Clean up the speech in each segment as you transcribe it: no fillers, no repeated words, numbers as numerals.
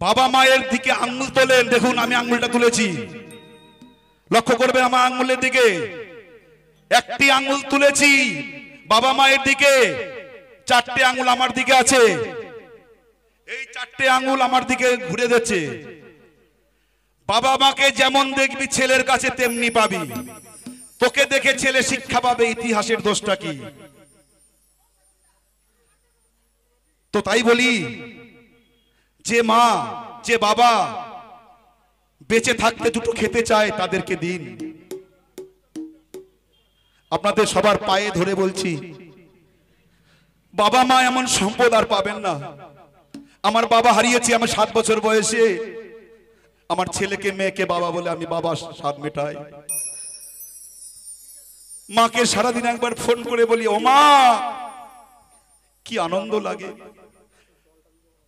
বাবা মায়ের দিকে আঙ্গুল তোলেন, দেখুন আমি আঙ্গুলটা তুলেছি, লক্ষ্য করবেন আমার আঙ্গুলের দিকে। একটি আঙ্গুল তুলেছি বাবা মায়ের দিকে, চারটে আঙ্গুল আমার দিকে আছে। এই চারটে আঙ্গুল আমার দিকে ঘুরে যাচ্ছে। বাবা মাকে যেমন দেখবি ছেলের কাছে তেমনি পাবি। তোকে দেখে ছেলে শিক্ষা পাবে ইতিহাসের দোষটা কি। তো তাই বলি, যে মা যে বাবা বেঁচে থাকতে দুটো খেতে চায় তাদেরকে দিন। আপনাদের সবার পায়ে ধরে বলছি, বাবা মা এমন সম্পদ আর পাবেন না। আমার বাবা হারিয়েছি আমার 7 বছর বয়সে। আমার ছেলেকে মেয়েকে বাবা বলে আমি বাবা স্বাদ মেটাই। মাকে সারাদিন একবার ফোন করে বলি, ও মা, কি আনন্দ লাগে।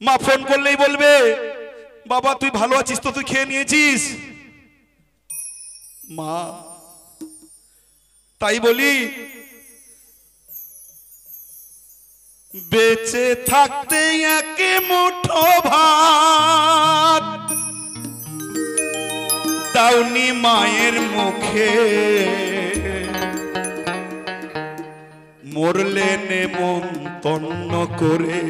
মা ফোন করলেই বলবে, বাবা তুই ভালো আছিস তো, তুই খেয়ে নিয়েছিস? মা, তাই বলি বেঁচে থাকতে এক মুঠো ভাত দাওনি মায়ের মুখে, মরলে নেমন্তন্ন করে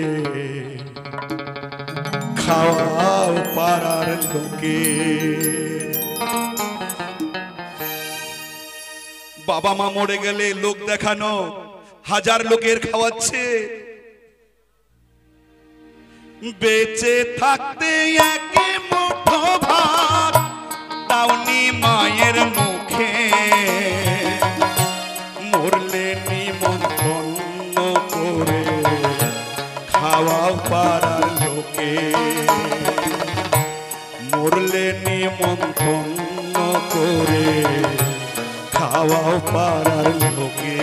খাওয়াও পাড়ার লোকে। বাবা মা মরে গেলে লোক দেখানো, হাজার লোকের খাওয়াচ্ছে। বেঁচে থাকতে এক মুঠো ভাত দাওনি মায়ের মুখে, মরলে নিমন্ত্রণ করে খাওয়াও পাড়ার লোকে, মরলে নিমন্ত্রণ করে খাওয়াও পাড়ার লোকে।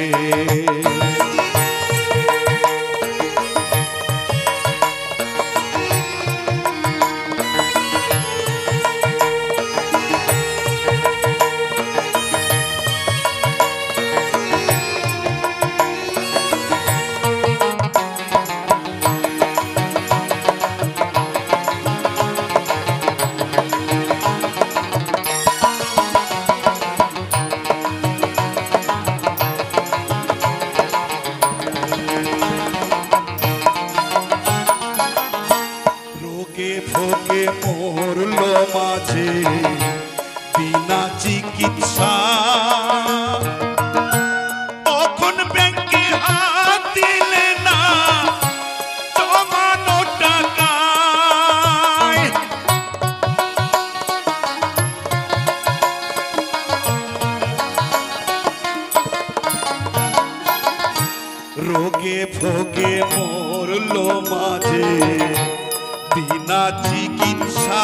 ভোগে মরল মাঝে বিনা চিকিৎসা, তখন ব্যাংকে হাত দিলে না জমানো টাকায়। রোগে ভোগে মরল মাঝে বিনা চিকিৎসা,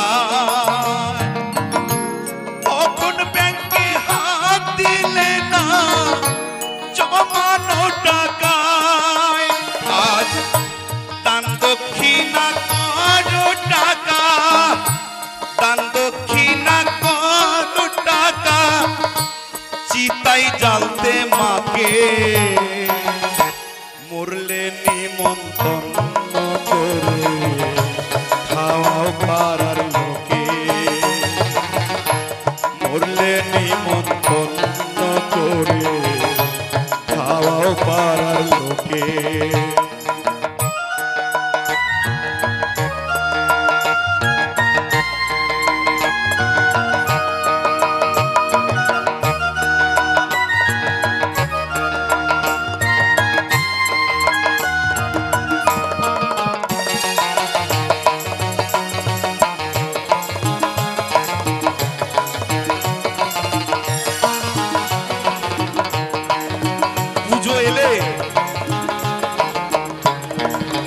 তখন ব্যাংকে হাত দিলে না জমানো টাকায়। আজ দান দক্ষিণা করো টাকা, দান দক্ষিণা করো টাকা, চিতাই জ্বালতে মাকে, মরলে নিমন্ত্রণ করে খাওয়াও পাড়ার লোকে, মরলে নিমন্ত্রণ করে খাওয়াও পাড়ার লোকে।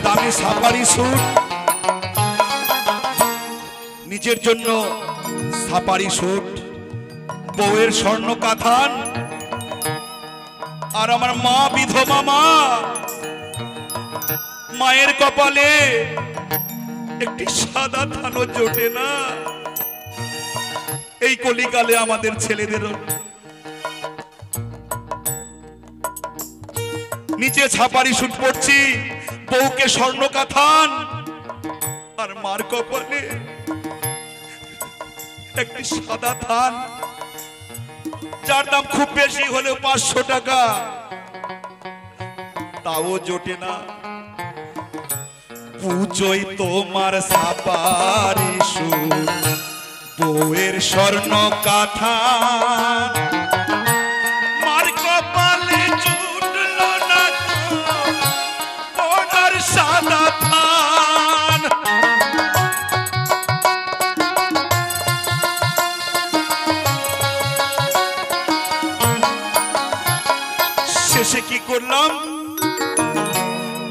দামি সাফারি স্যুট, নিজের জন্য সাফারি স্যুট, বউয়ের স্বর্ণ কাঁথান, আর আমার মা বিধবা মা, মায়ের কপালে একটি সাদা থানো জোটে না। এই কলিকালে আমাদের ছেলেদেরও নিচে ছাপারি স্যুট পরছি, বউকে স্বর্ণ কাঁথান, আর মার কপালে একটি সাদা ধান, যার দাম খুব বেশি হলেও 500 টাকা, তাও জোটে না। পুজোয় তোমার সাপারি সুর, বউয়ের স্বর্ণ কাঁথা, মার কপালে জুটল না ওনার সাদা ধান। শেষে কি করলাম,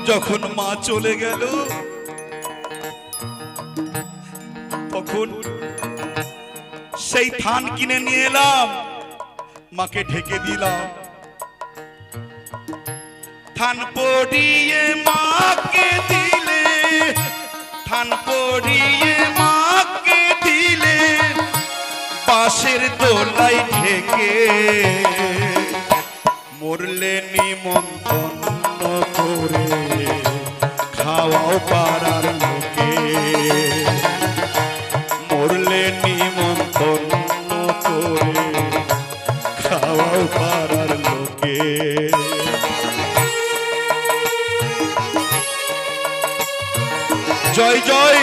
যখন মা চলে গেল তখন সেই ধান কিনে নিয়ে এলাম, মাকে ঢেকে দিলাম। ধান পড়িয়ে মাকে দিলে, ধান পড়িয়ে মাকে দিলে, পাশের দোলাই ঢেকে মরলে নিমন্ত্রণ করে খাওয়াও পাড়ার লোকে, মরলে নিমন্ত্রণ করে খাওয়াও পাড়ার লোকে। জয় জয়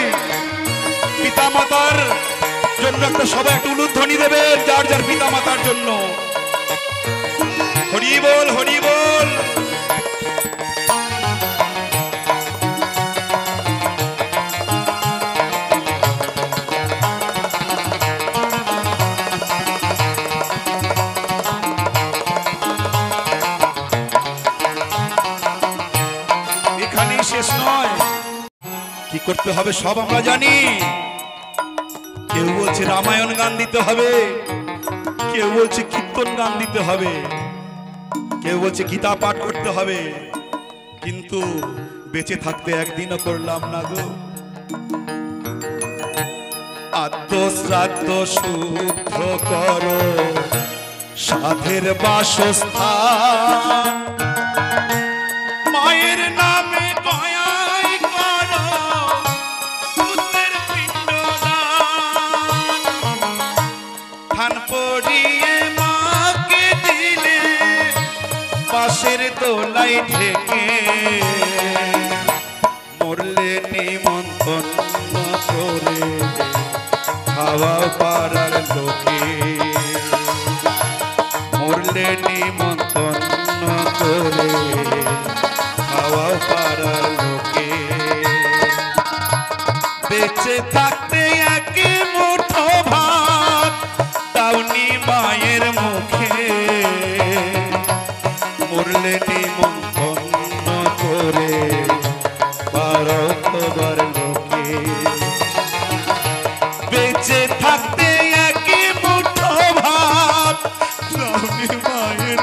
পিতা মাতার জন্য একটা সবাই একটা উলুধ্বনি দেবে, যার যার পিতা মাতার জন্য। হরি বল, হরি বল। এখানেই শেষ নয়, কি করতে হবে সব আমরা জানি। কেউ বলছে রামায়ণ গান দিতে হবে, কেউ বলছে কীর্তন গান দিতে হবে, কেউ বলছে গীতা পাঠ করতে হবে, কিন্তু বেঁচে থাকতে একদিনও করলাম না গো। আদ্য শ্রাদ্ধ শুদ্ধ করো সাধের বাসস্থান, মায়ের নামে দয়াই করো পুত্রের পিণ্ডদান। ধান পড়িয়ে মাকে দিলে, পাশের দোলাই ঢেকে মরলে নিমন্ত্রণ করে খাওয়া পাড়ার লোকে, মরলে নিমন্ত্রণ করে খাওয়া পাড়ার লোকে। বেঁচে থাকতে এক মুঠো ভাত দাওনি মায়ের মুখে, মরলে নিমন্ত্রণ করে পাড়ার লোকে। বেঁচে থাকতে এক মুঠো ভাত দাওনি মায়ের